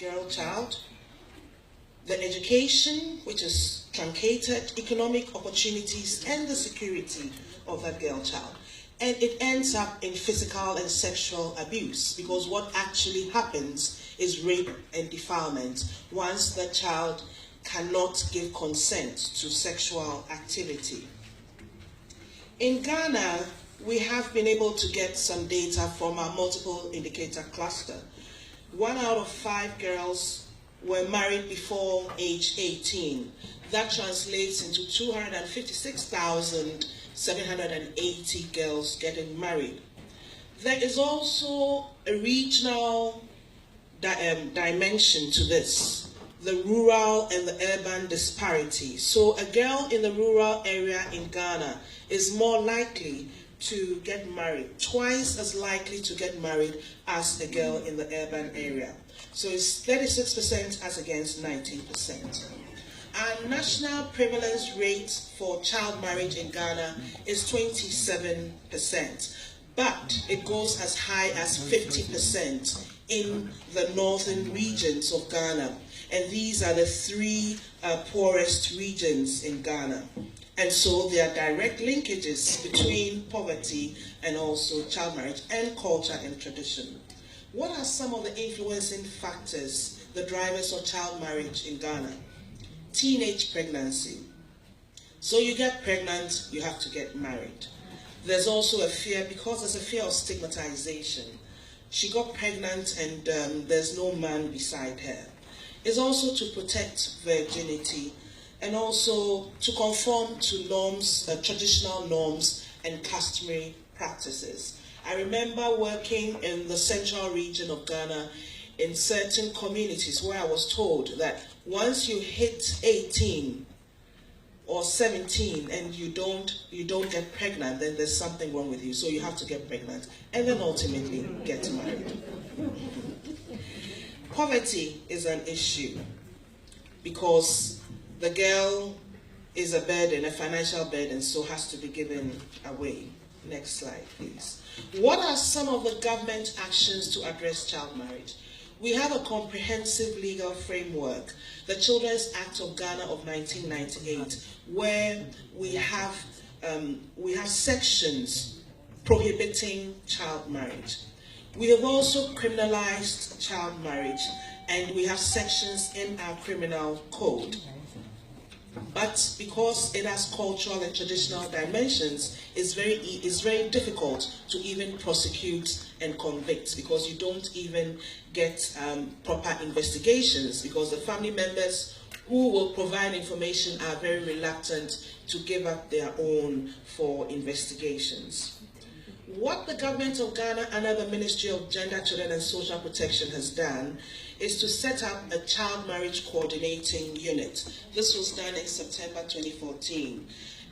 girl child, the education, which is truncated, economic opportunities, and the security of that girl child. And it ends up in physical and sexual abuse, because what actually happens is rape and defilement once the child cannot give consent to sexual activity. In Ghana, we have been able to get some data from our multiple indicator cluster. 1 out of 5 girls were married before age 18. That translates into 256,780 girls getting married. There is also a regional dimension to this, the rural and the urban disparity. So a girl in the rural area in Ghana is more likely to get married, twice as likely to get married as a girl in the urban area. So it's 36% as against 19%. Our national prevalence rate for child marriage in Ghana is 27%, but it goes as high as 50% in the northern regions of Ghana. And these are the 3 poorest regions in Ghana. And so there are direct linkages between poverty and also child marriage and culture and tradition. What are some of the influencing factors, the drivers of child marriage in Ghana? Teenage pregnancy. So you get pregnant, you have to get married. There's also a fear, because there's a fear of stigmatization. She got pregnant and there's no man beside her. It's also to protect virginity and also to conform to norms, traditional norms and customary practices. I remember working in the central region of Ghana in certain communities where I was told that once you hit 18 or 17 and you don't get pregnant, then there's something wrong with you. So you have to get pregnant and then ultimately get married. Poverty is an issue because the girl is a burden, a financial burden, so has to be given away. Next slide, please. What are some of the government actions to address child marriage? We have a comprehensive legal framework, the Children's Act of Ghana of 1998, where we have sections prohibiting child marriage. We have also criminalized child marriage, and we have sections in our criminal code. But because it has cultural and traditional dimensions, it's very difficult to even prosecute and convict, because you don't even get proper investigations, because the family members who will provide information are very reluctant to give up their own for investigations. What the government of Ghana under the Ministry of Gender, Children and Social Protection has done is to set up a child marriage coordinating unit. This was done in September 2014.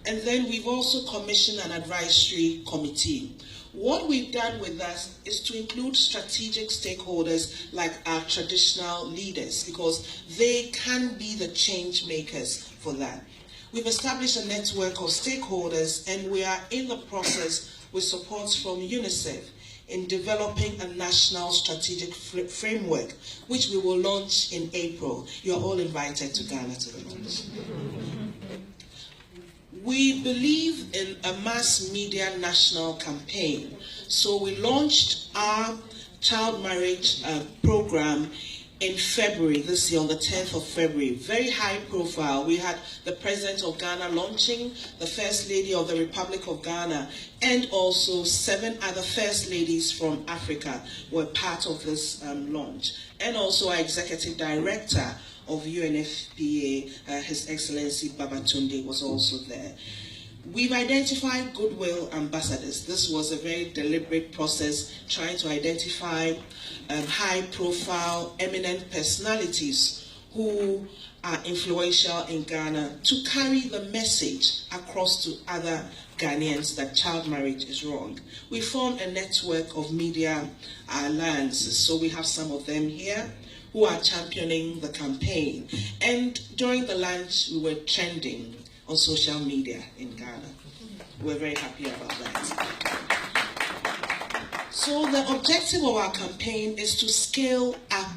And then we've also commissioned an advisory committee. What we've done with that is to include strategic stakeholders like our traditional leaders, because they can be the change makers for that. We've established a network of stakeholders, and we are in the process with support from UNICEF in developing a national strategic framework, which we will launch in April. You're all invited to Ghana to launch. We believe in a mass media national campaign. So we launched our child marriage program in February this year, on the 10th of February. Very high profile. We had the President of Ghana launching, the First Lady of the Republic of Ghana, and also 7 other First Ladies from Africa were part of this launch. And also our Executive Director of UNFPA, His Excellency Babatunde, was also there. We've identified goodwill ambassadors. This was a very deliberate process, trying to identify high-profile, eminent personalities who are influential in Ghana to carry the message across to other Ghanaians that child marriage is wrong. We formed a network of media alliances, so we have some of them here who are championing the campaign. And during the launch, we were trending on social media in Ghana. We're very happy about that. So the objective of our campaign is to scale up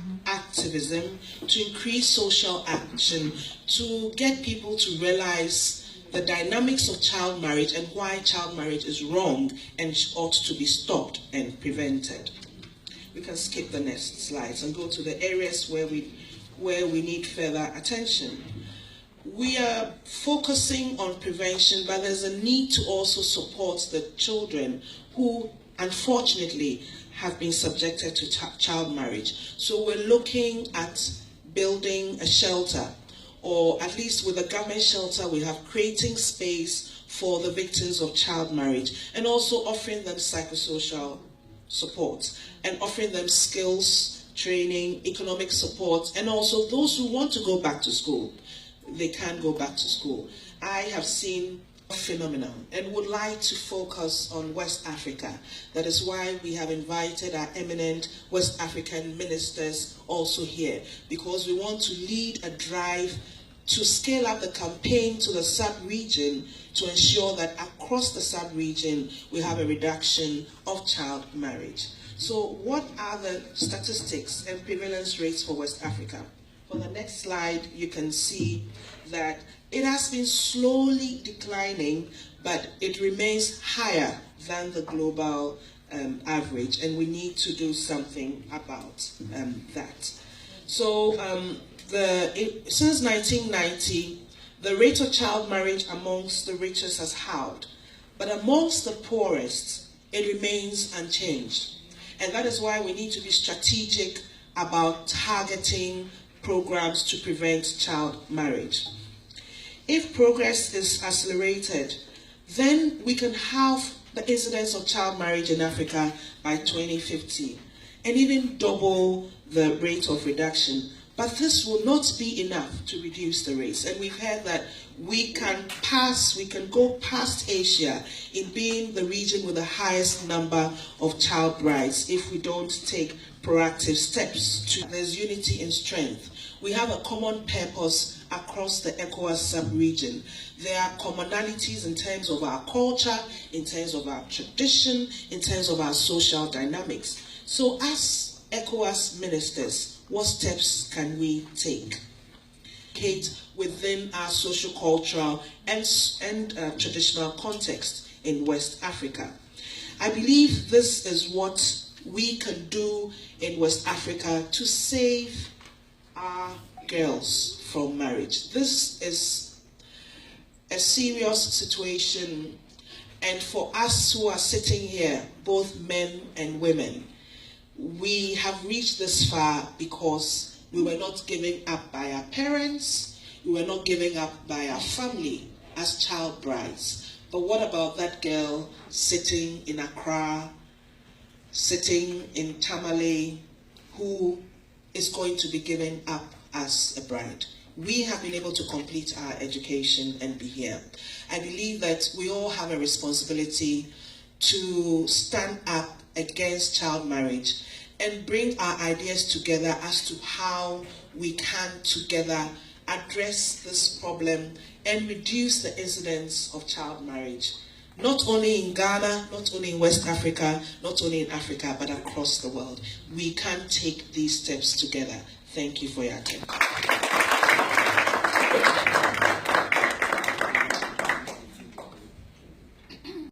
activism, to increase social action, to get people to realize the dynamics of child marriage and why child marriage is wrong and ought to be stopped and prevented. We can skip the next slides and go to the areas where we need further attention. We are focusing on prevention, but there's a need to also support the children who, unfortunately, have been subjected to child marriage. So we're looking at building a shelter, or at least with a government shelter, we have creating space for the victims of child marriage, and also offering them psychosocial support, and offering them skills, training, economic support, and also those who want to go back to school, they can go back to school. I have seen a phenomenon and would like to focus on West Africa. That is why we have invited our eminent West African ministers also here, because we want to lead a drive to scale up the campaign to the sub-region to ensure that across the sub-region we have a reduction of child marriage. So what are the statistics and prevalence rates for West Africa? For the next slide, you can see that it has been slowly declining, but it remains higher than the global average, and we need to do something about that. So since 1990, the rate of child marriage amongst the richest has halved, but amongst the poorest, it remains unchanged. And that is why we need to be strategic about targeting programs to prevent child marriage. If progress is accelerated, then we can halve the incidence of child marriage in Africa by 2050, and even double the rate of reduction. But this will not be enough to reduce the rates. And we've heard that we can go past Asia in being the region with the highest number of child brides if we don't take proactive steps. There's unity in strength. We have a common purpose across the ECOWAS sub-region. There are commonalities in terms of our culture, in terms of our tradition, in terms of our social dynamics. So as ECOWAS ministers, what steps can we take within our socio-cultural and traditional context in West Africa? I believe this is what we can do in West Africa to save our girls from marriage. This is a serious situation, and for us who are sitting here, both men and women, we have reached this far because we were not given up by our parents, we were not given up by our family as child brides. But what about that girl sitting in Accra, sitting in Tamale, who is going to be given up as a bride? We have been able to complete our education and be here. I believe that we all have a responsibility to stand up against child marriage and bring our ideas together as to how we can together address this problem and reduce the incidence of child marriage, not only in Ghana, not only in West Africa, not only in Africa, but across the world. We can take these steps together. Thank you for your attention.